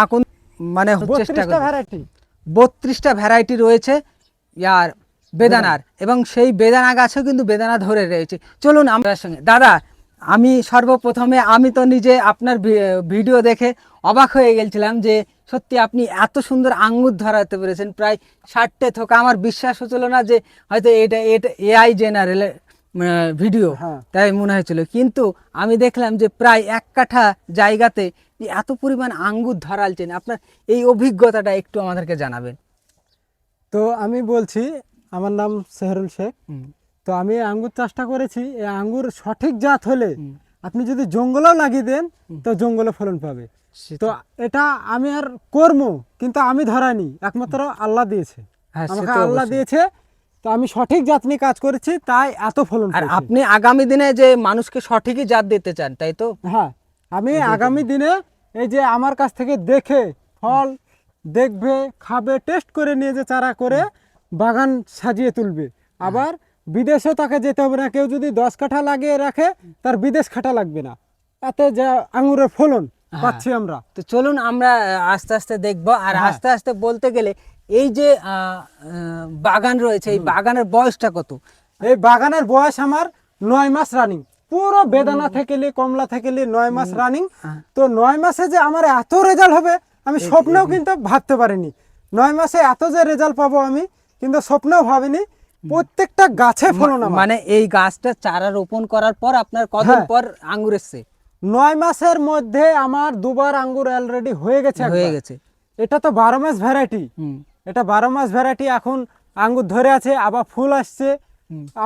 এখন মানে চেষ্টা 32টা ভ্যারাইটি 32টা ভ্যারাইটি রয়েছে ইয়ার বেদানার, এবং সেই বেদানা গাছেও কিন্তু বেদানা ধরে রয়েছে। চলুন আমরা সঙ্গে দাদা, আমি সর্বপ্রথমে আমি তো নিজে আপনার ভিডিও দেখে অবাক হয়ে গেছিলাম যে সত্যি আপনি এত সুন্দর আঙ্গুর ধরাতে পেরেছেন, প্রায় 60টে থোকা। আমার বিশ্বাস হচ্ছিল না যে হয়তো এটা এটা এআই জেনারেল ভিডিও, হ্যাঁ। তাই মনে হয়েছিল। কিন্তু আমি দেখলাম যে প্রায় 1 কাঠা জায়গাতে এত পরিমাণ আঙ্গুর ধরালছেন। আপনার এই অভিজ্ঞতাটা একটু আমাদেরকে জানাবেন। তো আমি বলছি, আমার নাম সেহরুল শেখ। হুম, তো আমি এই আঙ্গুর চাষটা করেছি। এই আঙ্গুর সঠিক জাত হলে হুম, আপনি যদি জঙ্গলেও লাগিয়ে দেন তো জঙ্গলে ফলন পাবে। তো এটা আমি আর কর্ম, কিন্তু আমি ধরাইনি, একমাত্র আল্লাহ দিয়েছে, হ্যাঁ, সে আমাকে তো আল্লাহ অবশ্যই। দিয়েছে। তো আমি সঠিক জাত নিয়ে কাজ করেছি, তাই এত ফলন আর পেয়েছি। আপনি আগামী দিনে যে মানুষকে সঠিকই জাত দিতে চান, তাই তো? হ্যাঁ, আমি এটাই তো। আগামী দিনে এই যে আমার কাছ থেকে দেখে ফল দেখবে, খাবে, টেস্ট করে নিয়ে যে চারা করে বাগান সাজিয়ে তুলবে। আবার বিদেশেও তাকে যেতে হবে না। কেউ যদি 10 কাঠা লাগিয়ে রাখে, তার বিদেশ খাটা লাগবে না। এতে যা আঙুরের ফলন পাচ্ছি আমরা। তো চলুন আমরা আস্তে আস্তে দেখব। আর হ্যাঁ। আস্তে আস্তে বলতে গেলে এই যে বাগান রয়েছে, এই বাগানের বয়সটা কত? এই বাগানের বয়স আমার 9 মাস রানিং। পুরো বেদানা থেকে নিয়ে কমলা থেকে নিয়ে 9 মাস রানিং। তো 9 মাসে যে আমার এত রেজাল্ট হবে আমি স্বপ্নেও কিন্তু ভাবতে পারিনি। 9 মাসে এত যে রেজাল্ট পাবো আমি কিন্তু স্বপ্নেও ভাবিনি। প্রত্যেকটা গাছে ফলন আমার। মানে এই গাছটা চারা রোপণ করার পর আপনার কতদিন হ্যাঁ। পর আঙ্গুর এসছে? 9 মাসের মধ্যে আমার দুবার আঙ্গুর অলরেডি হয়ে গেছে। হয়ে একবার। গেছে। এটা তো 12 মাস ভ্যারাইটি। হুম, এটা 12 মাস ভ্যারাইটি। এখন আঙ্গুর ধরে আছে, আবার ফুল আসছে,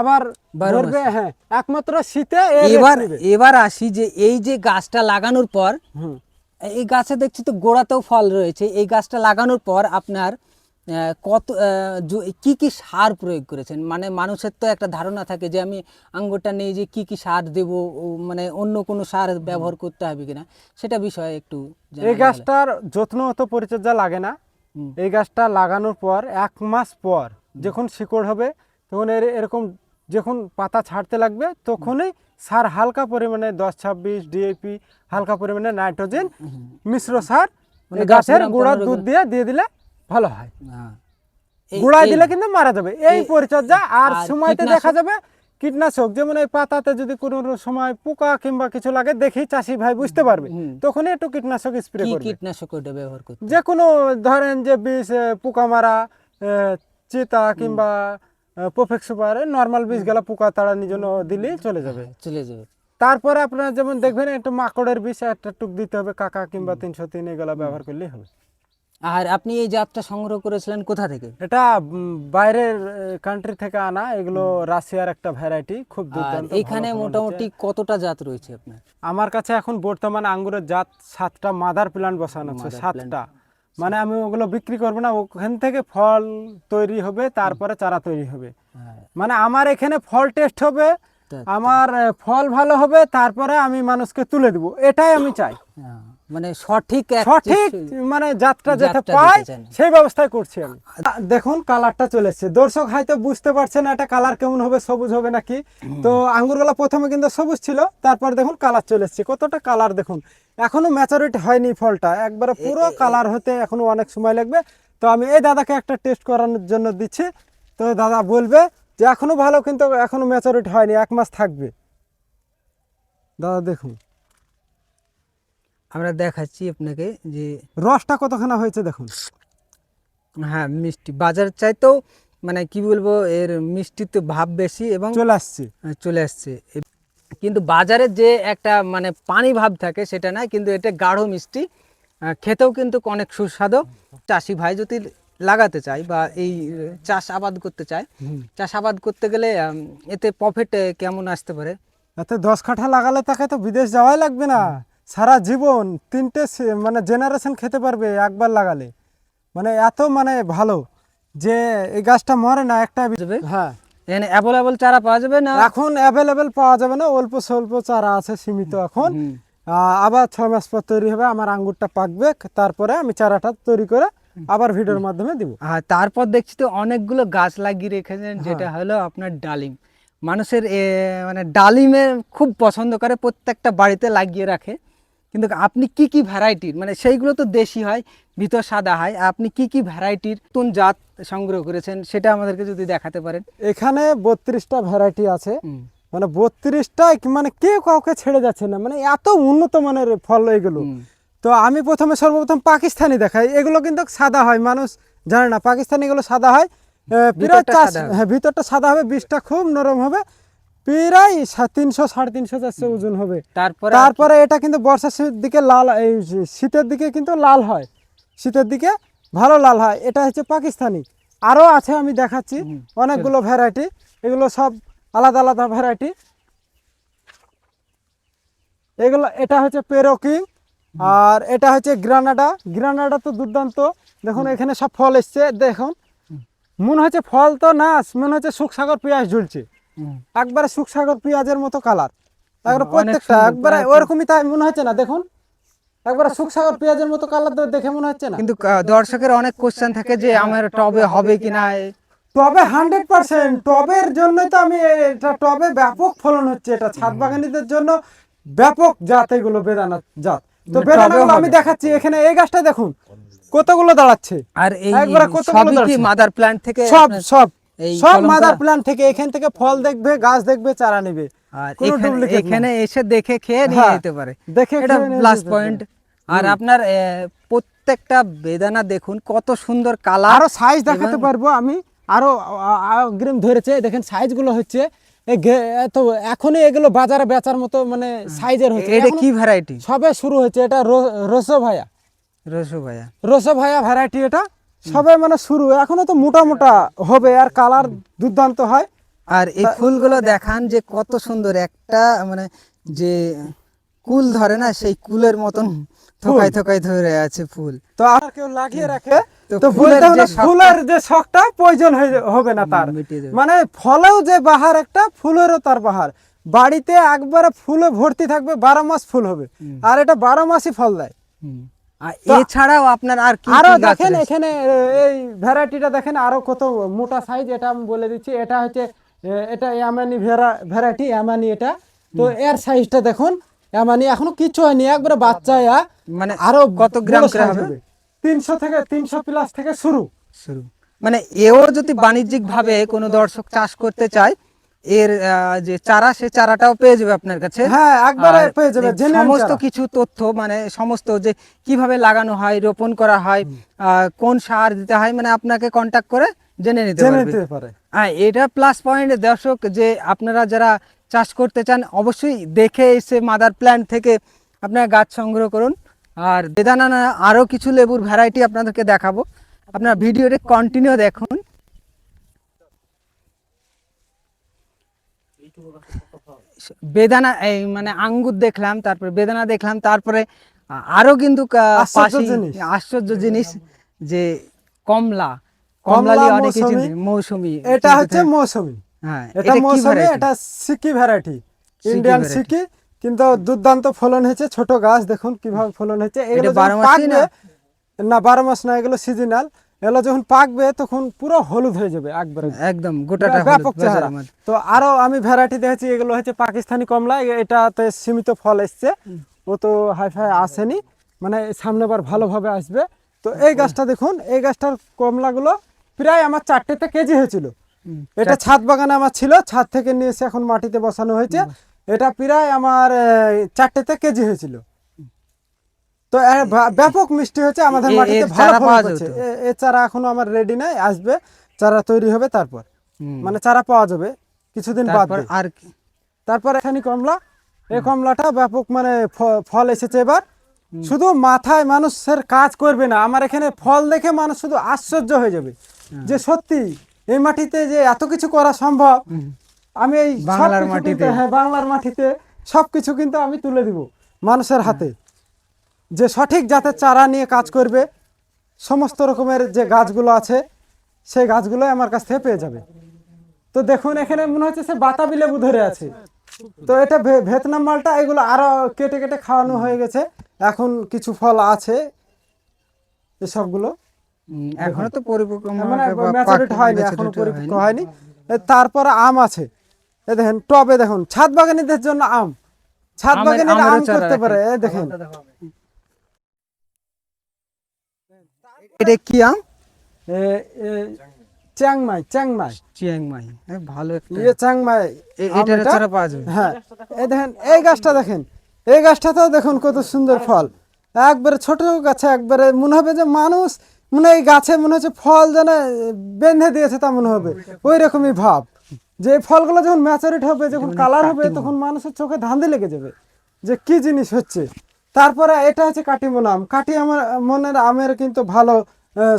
আবার 12 ধরবে। মাসে। হ্যাঁ, একমাত্র শীতে এর এবার rest নেবে। এবার আসি যে এই যে গাছটা লাগানোর পর, হুম। এই গাছে দেখছি তো গোড়াতেও ফল রয়েছে। এই গাছটা লাগানোর পর আপনার কত কি কি সার প্রয়োগ করেছেন? মানে মানুষের তো একটা ধারণা থাকে যে আমি আঙ্গুরটা নিয়ে যে কি কি সার দেব, মানে অন্য কোনো সার ব্যবহার করতে হবে কিনা, সেটা বিষয়ে একটু এই জানালে ভালো। গাছটার যত্ন অত পরিচর্যা লাগে না। হুম, এই গাছটা লাগানোর পর 1 মাস পর যখন শিকড় হবে, তখন এরকম যখন পাতা ছাড়তে লাগবে, তখনই সার হালকা পরিমাণে 10-26 ডিএপি, হালকা পরিমাণে নাইট্রোজেন মিশ্র সার মানে এই 10 গাছের গ্রাম, গোড়ার 15 দুধ গ্রাম। দিয়ে দিলে ভালো হয়। হ্যাঁ। গোড়ায় দিলে কিন্তু মারা যাবে। এই এই- পরিচর্যা। আর আর সময়তে কীটনাশক? দেখা যাবে কীটনাশক, যেমন এই পাতাতে যদি কোনো সময় পোকা কিংবা কিছু লাগে, দেখেই চাষি ভাই বুঝতে পারবে, হুম। তখনই একটু কীটনাশক স্প্রে কি করবে। কীটনাশক ওটা ব্যবহার করতে? যে কোনো ধরেন যে বিষ, পোকা মারা, চিতা কিংবা প্রফেক্ট সুপার, নর্মাল বিষ গেলা পোকা তাড়ানোর জন্য দিলেই চলে যাবে। চলে যাবে। তারপরে আপনারা যেমন দেখবেন একটু মাকড়ের বিষ একটা টুক দিতে হবে, কাকা কিংবা 303 এগুলা ব্যবহার করলেই হবে। আর আপনি এই জাতটা সংগ্রহ করেছিলেন কোথা থেকে? এটা বাইরের কান্ট্রি থেকে আনা। এগুলো রাশিয়ার একটা ভ্যারাইটি, খুব আর দুর্দান্ত। এইখানে মোটামুটি কতটা জাত রয়েছে আপনার? আমার কাছে এখন বর্তমানে আঙ্গুরের জাত 7টা মাদার প্ল্যান্ট বসানো আছে। Mother 7টা। মানে আমি ওগুলো বিক্রি করবো না, ওখান থেকে ফল তৈরি হবে, তারপরে চারা তৈরি হবে। হ্যাঁ, মানে আমার এখানে ফল টেস্ট হবে, তা- আমার ফল ভালো হবে, তারপরে আমি মানুষকে তুলে দেবো, এটাই আমি চাই। হ্যাঁ, মানে সঠিক সঠিক মানে জাতটা যাতে জাতটা পাই, দিতে চান। সেই ব্যবস্থাই করছি আমি। দেখুন কালারটা চলে এসছে। দর্শক হয়তো বুঝতে পারছে না এটা কালার কেমন হবে, সবুজ হবে নাকি। তো আঙ্গুরগুলা প্রথমে কিন্তু সবুজ ছিল, তারপর দেখুন কালার চলে এসছে। কতটা কালার দেখুন। এখনো ম্যাচুরিটি হয়নি ফলটা, একবারে পুরো কালার হতে এখনো অনেক সময় লাগবে। তো আমি এই দাদাকে একটা টেস্ট করানোর জন্য দিচ্ছি। তো দাদা বলবে যে এখনো ভালো, কিন্তু এখনো ম্যাচুরিটি হয়নি, 1 মাস থাকবে। দাদা দেখুন আমরা দেখাচ্ছি আপনাকে যে রসটা কতখানা হয়েছে দেখুন। হ্যাঁ, মিষ্টি বাজার চাইতেও মানে কি বলবো, এর মিষ্টিতে ভাব বেশি এবং চলে আসছে। চলে আসছে। কিন্তু বাজারের যে একটা মানে পানি ভাব থাকে সেটা না, কিন্তু এটা গাঢ় মিষ্টি, খেতেও কিন্তু অনেক সুস্বাদু। চাষি ভাই যদি লাগাতে চায় বা এই চাষ আবাদ করতে চায়, চাষ আবাদ করতে গেলে এতে প্রফিট কেমন আসতে পারে? এতে 10 কাঠা লাগালে তাকে তো বিদেশ যাওয়াই লাগবে না। সারা জীবন 3টে মানে জেনারেশন খেতে পারবে একবার লাগালে। মানে এত মানে ভালো যে এই গাছটা মরে না একটা যাবে? হ্যাঁ, এখানে অ্যাভেলেবল চারা পাওয়া যাবে না? এখন অ্যাভেলেবেল পাওয়া যাবে না, অল্প স্বল্প চারা আছে, সীমিত এখন। হুম। আবার 6 মাস পর তৈরি হবে, আমার আঙ্গুরটা পাকবে, তারপরে আমি চারাটা তৈরি করে আবার ভিডিওর মাধ্যমে দিব। আর তারপর দেখছি তো অনেকগুলো গাছ লাগিয়ে রেখেছেন, যেটা হলো আপনার ডালিম। মানুষের মানে ডালিমের খুব পছন্দ করে, প্রত্যেকটা বাড়িতে লাগিয়ে রাখে। কিন্তু আপনি কি কি ভ্যারাইটির, মানে সেইগুলো তো দেশি হয়, ভিতর সাদা হয়, আপনি কি কি ভ্যারাইটির নতুন জাত সংগ্রহ করেছেন সেটা আমাদেরকে যদি দেখাতে পারেন। এখানে 32টা ভ্যারাইটি আছে, হুম, মানে 32টাই মানে কেউ কাউকে ছেড়ে যাচ্ছে না, মানে এত উন্নত মানের ফল এগুলো। হুম, তো আমি সর্বপ্রথম পাকিস্তানি দেখাই, এগুলো কিন্তু সাদা হয়, মানুষ জানে না পাকিস্তানি এগুলো সাদা হয়। প্রায় ভিতরটা সাদা হবে। হ্যাঁ ভিতরটা সাদা হবে, বীজটা খুব নরম হবে, প্রায় 300 350 400 ওজন হবে। তারপরে তারপরে এটা কিন্তু বর্ষার দিকে লাল, এই শীতের দিকে কিন্তু লাল হয়, শীতের দিকে ভালো লাল হয়। এটা হচ্ছে পাকিস্তানি। আরও আছে, আমি দেখাচ্ছি হুম, অনেকগুলো ভ্যারাইটি, এগুলো সব আলাদা আলাদা ভ্যারাইটি। এগুলো এটা হচ্ছে পেরোকিং, আর এটা হচ্ছে গ্রানাডা। গ্রানাডা তো দুর্দান্ত, দেখুন এখানে সব ফল এসছে, দেখুন মনে হচ্ছে ফল তো না, মনে হচ্ছে সুখসাগর পেঁয়াজ ঝুলছে, হুম, একবারে সুখসাগর পেঁয়াজের মতো কালার, একবারে অনেক প্রত্যেকটা সুন্দর, একবারে প্রায় ওরকমই, তাই মনে হচ্ছে না, দেখুন একবারে সুখসাগর পেঁয়াজের মতো কালার দেখে মনে হচ্ছে না। কিন্তু দর্শকের অনেক কোশ্চেন থাকে যে আমার টবে হবে কিনা। টবে 100%, টবের জন্যই তো আমি এটা, টবে ব্যাপক ফলন হচ্ছে, এটা ছাদ বাগানীদের জন্য ব্যাপক জাত, এগুলো বেদানা জাত। তো মানে বেদানাগুলো টবেও আমি হবে। দেখাচ্ছি, এখানে এই গাছটা দেখুন কতগুলো দাঁড়াচ্ছে, আর এই একবারে কতগুলো সবই কি দাঁড়াচ্ছে, মাদার প্ল্যান্ট থেকে সব আপনার সব এই সব কলম মাদার করা? প্ল্যান্ট থেকে, এখান থেকে ফল দেখবে, গাছ দেখবে, চারা নেবে, আর কোনো এখানে ডুপ্লিকেট না। এখানে এসে দেখে খেয়ে নিয়ে হ্যাঁ, যেতে পারে, দেখে এটা খেয়ে নিয়ে প্লাস যেতে পয়েন্ট। পারে। আর আপনার প্রত্যেকটা বেদানা দেখুন কত সুন্দর কালার। আরো সাইজ দেখাতে পারবো আমি, আরো অগ্রিম ধরেছে, দেখেন সাইজগুলো হচ্ছে তো এখনই এগুলো বাজারে বেচার মতো মানে সাইজের হচ্ছে, এটা এখনো কি ভ্যারাইটি? সবে শুরু হয়েছে। এটা রসো ভাইয়া, রসু ভাইয়া। রসো ভাইয়া ভ্যারাইটি, এটা সবে মানে শুরু, এখনো তো মোটা মোটা হবে, আর কালার দুর্দান্ত হয়। আর এই ফুলগুলো দেখান যে কত সুন্দর, একটা মানে যে কুল ধরে না, সেই কুলের মতন থোকায় থোকায় ধরে আছে ফুল। তো আর কেউ লাগিয়ে রাখে, তো তো ফুলের বলতে যে হবে ফুলের যে শখটা প্রয়োজন হবে না তার, মিটিয়ে দেবে। মানে ফলেও যে বাহার একটা, ফুলেরও তার বাহার। বাড়িতে একবারে ফুলে ভর্তি থাকবে, 12 মাস ফুল হবে, আর এটা 12 মাসই ফল দেয়। হুম। আর এছাড়াও আপনার আর কি আরো কি গাছ দেখেন রয়েছে? এখানে এই ভ্যারাইটিটা দেখেন, আরো কত মোটা সাইজ, এটা আমি বলে দিচ্ছি, এটা হচ্ছে এটা ইয়ামানি ভ্যারাইটি, ইয়ামানি এটা। তো এর সাইজটা দেখুন, ইয়ামানি এখনো কিছু হয়নি, একবারে বাচ্চা, মানে আরো কত গ্রাম বড় করে size হবে? 300 থেকে 300 প্লাস থেকে শুরু। শুরু মানে এও যদি বাণিজ্যিক ভাবে কোনো দর্শক চাষ করতে চায়, এর যে চারা, সে চারাটাও পেয়ে যাবে আপনার কাছে। হ্যাঁ, একবারে আর পেয়ে যাবে, এই genuine সমস্ত চারা। কিছু তথ্য, মানে সমস্ত যে কিভাবে লাগানো হয়, রোপণ করা হয়, কোন সার দিতে হয়, মানে আপনাকে কন্টাক্ট করে জেনে নিতে জেনে পারবে। নিতে পারে। হ্যাঁ, এটা প্লাস পয়েন্ট দর্শক, যে আপনারা যারা চাষ করতে চান অবশ্যই দেখে এসে মাদার প্ল্যান্ট থেকে আপনারা গাছ সংগ্রহ করুন। আর বেদানা না, আরও কিছু লেবুর ভ্যারাইটি আপনাদেরকে দেখাবো, আপনারা ভিডিওটি কন্টিনিউ দেখুন। বেদানা এই মানে আঙ্গুর দেখলাম, তারপরে বেদানা দেখলাম, তারপরে আরো কিন্তু আশ্চর্য পাশেই জিনিস। আশ্চর্য জিনিস, যে কমলা, কমলা, কমলালি অনেকে মৌসুমী। চিনে, মৌসুমী এটা চিনতে হচ্ছে থাকে। মৌসুমী, হ্যাঁ, এটা কি মৌসুমী, variety? এটা সিকি ভ্যারাইটি, সিকি ইন্ডিয়ান variety। সিকি। কিন্তু দুর্দান্ত ফলন হয়েছে, ছোট গাছ দেখুন কিভাবে ফলন হয়েছে। এগুলো এটা 12 যখন মাসই পাকবে, না? না 12 মাস না, এগুলো সিজনাল। এগুলো যখন পাকবে তখন পুরো হলুদ হয়ে যাবে একবারে, একদম গোটাটা হলুদ ব্যাপক চেহারা। বাজারের মধ্যে। তো আরো আমি ভ্যারাইটি দেখেছি, এগুলো হচ্ছে পাকিস্তানি কমলা, এটাতে সীমিত ফল এসছে, ও তো হাইফাই আসেনি, মানে সামনেবার ভালোভাবে আসবে। তো এই গাছটা দেখুন, এই গাছটার কমলাগুলো প্রায় আমার 4টেতে কেজি হয়েছিল। এটা ছাদ বাগানে আমার ছিল, ছাদ থেকে নিয়ে এসে এখন মাটিতে বসানো হয়েছে। এটা প্রায় আমার 4টেতে কেজি হয়েছিল। তো ব্যাপক মিষ্টি হয়েছে, আমাদের মাটিতে এর ভালো চারা ফলন পাওয়া হচ্ছে। যেত? এ চারা এখনো আমার রেডি নাই, আসবে, চারা তৈরি হবে, তারপর হুম। মানে চারা পাওয়া যাবে কিছুদিন বাদ তারপর দিয়ে। আর কি? তারপর এখানে কমলা, এই কমলাটা ব্যাপক মানে ফল এসেছে এবার। শুধু মাথায় মানুষের কাজ করবে না, আমার এখানে ফল দেখে মানুষ শুধু আশ্চর্য হয়ে যাবে, যে সত্যি এই মাটিতে যে এত কিছু করা সম্ভব। আমি এই বাংলার সবকিছু মাটিতে। কিন্তু, হ্যাঁ বাংলার মাটিতে সবকিছু কিন্তু আমি তুলে দিব মানুষের হাতে, যে সঠিক জাতের চারা নিয়ে কাজ করবে। সমস্ত রকমের যে গাছগুলো আছে, সেই গাছগুলো আমার কাছ থেকে পেয়ে যাবে। তো দেখুন এখানে মনে হচ্ছে সে বাতাবি লেবু ধরে আছে। তো এটা ভিয়েতনাম মালটা, এগুলো আরো কেটে কেটে খাওয়ানো হয়ে গেছে, এখন কিছু ফল আছে এসবগুলো, এখনো তো পরিপক্ক মানে বা ম্যাচুরিটি হয়নি, ম্যাচুরিটি এখনো পরিপক্ক হয়নি। হয়নি। তারপরে আম আছে, এ দেখেন টবে, দেখুন ছাদ বাগানীদের জন্য আম, ছাদ বাগানের আমেরও আম চারা করতে পারে। রাখেন। এই দেখেন এটা কি আম? এ এ চ্যাংমাই চ্যাংমাই চিয়াংমাই, ভালো একটা। চ্যাংমাই আম এটার এটা। চারা পাওয়া যাবে? হ্যাঁ, এই দেখেন এই গাছটা দেখেন, এই গাছটাতেও দেখুন কত সুন্দর ফল। একবারে ছোট গাছে, একবারে মনে হবে যে মানুষ মনে হয় এই গাছে মনে হচ্ছে ফল যেন বেঁধে দিয়েছে, তা মনে হবে ওই রকমই ভাব। যে এই ফলগুলো যখন ম্যাচুরিটি হবে, যখন কালার হবে, তখন মানুষের চোখে ধাঁধে লেগে যাবে যে কি জিনিস হচ্ছে। তারপরে এটা হচ্ছে কাটিমন আম। কাটি আমার মনের আমের কিন্তু ভালো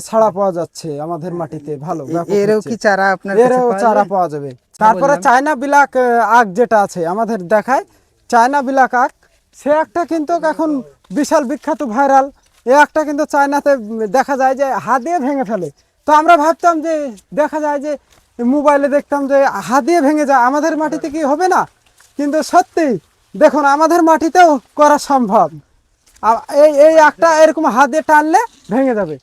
ছাড়া পাওয়া যাচ্ছে আমাদের মাটিতে, ভালো ব্যাপক এরও হচ্ছে। কি চারা আপনার কাছে এরও পাওয়া চারা যায়? পাওয়া যাবে। তারপরে চায়না বিলাক আখ যেটা আছে আমাদের দেখায়, চায়না বিলাক আখ, সে একটা কিন্তু এখন বিশাল বিখ্যাত ভাইরাল। এ একটা কিন্তু চায়নাতে দেখা যায় যে হাত দিয়ে ভেঙে ফেলে। তো আমরা ভাবতাম যে, দেখা যায় যে মোবাইলে দেখতাম যে হাত দিয়ে ভেঙে যায়, আমাদের মাটিতে কি হবে না? কিন্তু সত্যি দেখুন আমাদের মাটিতেও করা সম্ভব। এই এই আখটা এরকম হাত দিয়ে টানলে ভেঙে যাবে।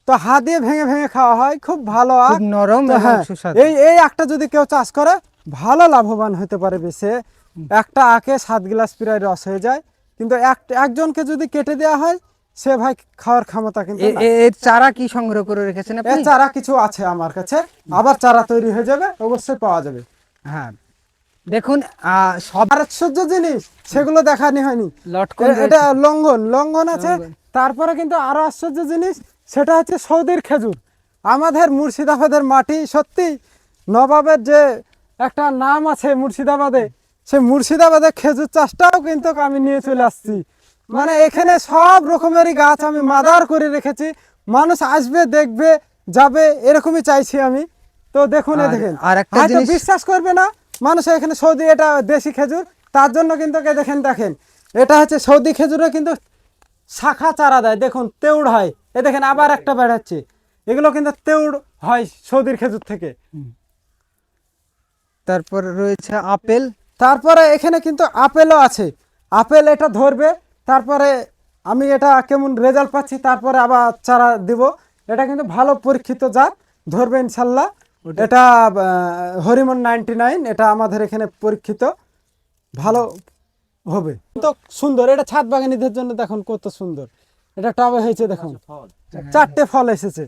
তো হাত দিয়ে ভেঙে ভেঙে খাওয়া হয়, খুব ভালো আখ। খুব নরম তো এবং হ্যাঁ, সুস্বাদু। এই আখটা যদি কেউ চাষ করে ভালো লাভবান হতে পারবে সে। একটা আখে 7 গ্লাস প্রায় রস হয়ে যায়। কিন্তু একজনকে যদি কেটে দেওয়া হয়, সে ভাই খাওয়ার ক্ষমতা কিন্তু নাই। এর চারা কি সংগ্রহ করে রেখেছেন এর আপনি? চারা কিছু আছে আমার কাছে, আবার চারা তৈরি হয়ে যাবে, অবশ্যই পাওয়া যাবে। হ্যাঁ, দেখুন সব আর আশ্চর্য জিনিস সেগুলো দেখানি হয়নি। লটকন এটা রয়েছে। লঙ্ঘন আছে। তারপরে কিন্তু আরো আশ্চর্য জিনিস, সেটা হচ্ছে সৌদির খেজুর। আমাদের মুর্শিদাবাদের মাটি সত্যি নবাবের যে একটা নাম আছে মুর্শিদাবাদে, সে মুর্শিদাবাদের খেজুর চাষটাও কিন্তু আমি নিয়ে চলে আসছি। মানে এখানে সব রকমেরই গাছ আমি মাদার করে রেখেছি, মানুষ আসবে দেখবে যাবে, এরকমই চাইছি আমি। তো দেখুন, দেখেন আর একটা হয়তো জিনিস বিশ্বাস করবে না মানুষ, এখানে সৌদি এটা দেশি খেজুর, তার জন্য কিন্তু দেখেন দেখেন এটা হচ্ছে সৌদি খেজুরে কিন্তু শাখা চারা দেয়, দেখুন তেউড় হয়। এ দেখেন আবার একটা বেড়াচ্ছে, এগুলো কিন্তু তেউড় হয় সৌদির খেজুর থেকে। তারপর রয়েছে আপেল। তারপরে এখানে কিন্তু আপেলও আছে। আপেল এটা ধরবে, তারপরে আমি এটা কেমন রেজাল্ট পাচ্ছি, তারপরে আবার চারা দিব। এটা কিন্তু ভালো পরীক্ষিত জাত, ধরবে ইনশাল্লাহ। এটা হরিমন 99, এটা আমাদের এখানে পরীক্ষিত, ভালো হবে। তো সুন্দর, এটা ছাদ বাগানীদের জন্য দেখুন কত সুন্দর। এটা টবে হয়েছে, দেখুন 4টে ফল এসেছে।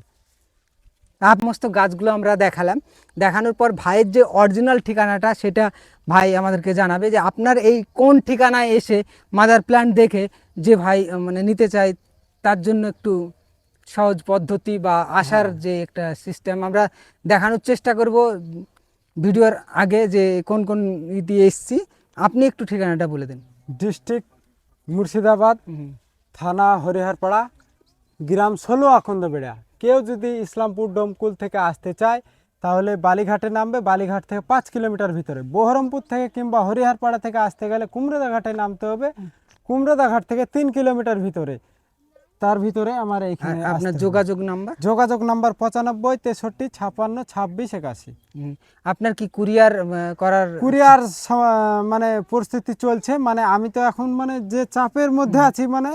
সমস্ত গাছগুলো আমরা দেখালাম, দেখানোর পর ভাইয়ের যে অরিজিনাল ঠিকানাটা সেটা ভাই আমাদেরকে জানাবে, যে আপনার এই কোন ঠিকানায় এসে মাদার প্ল্যান্ট দেখে যে ভাই মানে নিতে চাই, তার জন্য একটু সহজ পদ্ধতি বা আসার যে একটা সিস্টেম আমরা দেখানোর চেষ্টা করব ভিডিওর আগে, যে কোন কোন দিয়ে এসছি। আপনি একটু ঠিকানাটা বলে দিন। ডিস্ট্রিক্ট মুর্শিদাবাদ, থানা হরিহরপাড়া, গ্রাম 16 আকন্দবেড়া। কেউ যদি ইসলামপুর ডোমকুল থেকে আসতে চায় তাহলে বালিঘাটে নামবে, বালিঘাট থেকে 5 কিলোমিটার ভিতরে। বহরমপুর থেকে কিংবা হরিহরপাড়া থেকে আসতে গেলে কুমড়োদা ঘাটে নামতে হবে, কুমড়োদা ঘাট থেকে 3 কিলোমিটার ভিতরে। তার ভিতরে আমার এইখানে আপনার আসতে হবে। যোগাযোগ নাম্বার? যোগাযোগ নাম্বার 95 63 56 26 81। আপনার কি কুরিয়ার করার? কুরিয়ার মানে পরিস্থিতি চলছে, মানে আমি তো এখন মানে যে চাপের মধ্যে আছি, মানে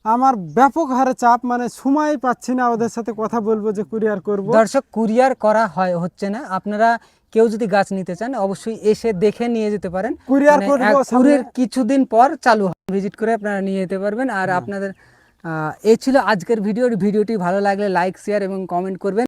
আমার ব্যাপক হারে চাপ, মানে সময় পাচ্ছি না ওদের সাথে কথা বলবো যে কুরিয়ার করব। দর্শক, কুরিয়ার করা হচ্ছে না। আপনারা কেউ যদি গাছ নিতে চান অবশ্যই এসে দেখে নিয়ে যেতে পারেন। কুরিয়ার করবো সামনে। কিছুদিন পর চালু ভিজিট করে আপনারা নিয়ে যেতে পারবেন। আর আপনাদের এই ছিল আজকের ভিডিওটি ভালো লাগলে লাইক, শেয়ার এবং কমেন্ট করবেন।